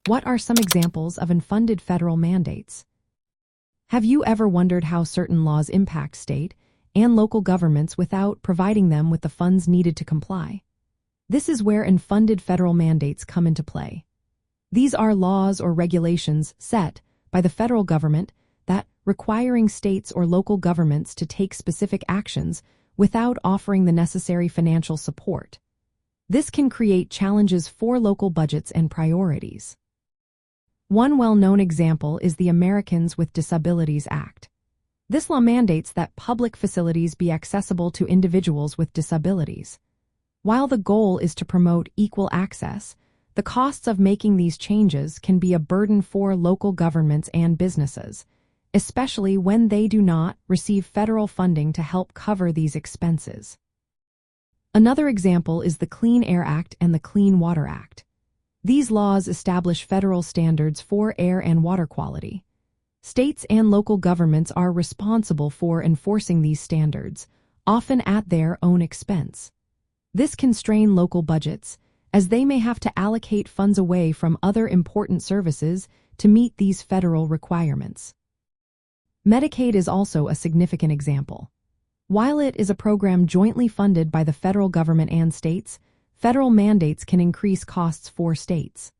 What are some examples of unfunded federal mandates? Have you ever wondered how certain laws impact state and local governments without providing them with the funds needed to comply? This is where unfunded federal mandates come into play. These are laws or regulations set by the federal government that requiring states or local governments to take specific actions without offering the necessary financial support. This can create challenges for local budgets and priorities. One well-known example is the Americans with Disabilities Act. This law mandates that public facilities be accessible to individuals with disabilities. While the goal is to promote equal access, the costs of making these changes can be a burden for local governments and businesses, especially when they do not receive federal funding to help cover these expenses. Another example is the Clean Air Act and the Clean Water Act. These laws establish federal standards for air and water quality. States and local governments are responsible for enforcing these standards, often at their own expense. This can strain local budgets, as they may have to allocate funds away from other important services to meet these federal requirements. Medicaid is also a significant example. While it is a program jointly funded by the federal government and states, federal mandates can increase costs for states.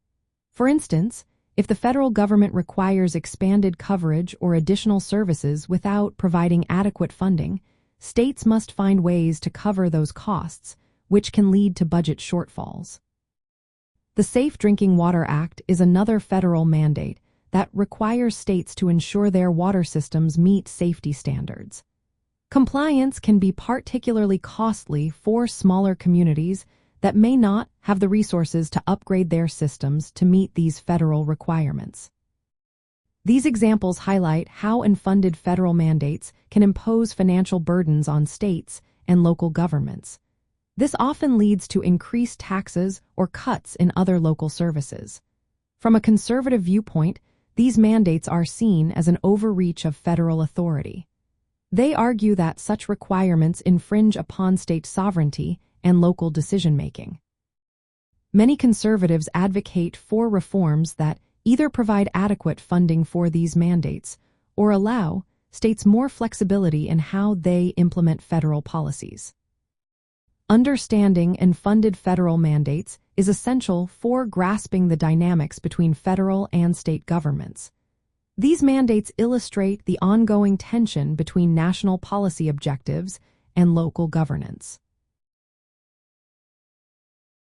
For instance, if the federal government requires expanded coverage or additional services without providing adequate funding, states must find ways to cover those costs, which can lead to budget shortfalls. The Safe Drinking Water Act is another federal mandate that requires states to ensure their water systems meet safety standards. Compliance can be particularly costly for smaller communities that may not have the resources to upgrade their systems to meet these federal requirements. These examples highlight how unfunded federal mandates can impose financial burdens on states and local governments. This often leads to increased taxes or cuts in other local services. From a conservative viewpoint, these mandates are seen as an overreach of federal authority. They argue that such requirements infringe upon state sovereignty and local decision-making. Many conservatives advocate for reforms that either provide adequate funding for these mandates or allow states more flexibility in how they implement federal policies. Understanding unfunded federal mandates is essential for grasping the dynamics between federal and state governments. These mandates illustrate the ongoing tension between national policy objectives and local governance.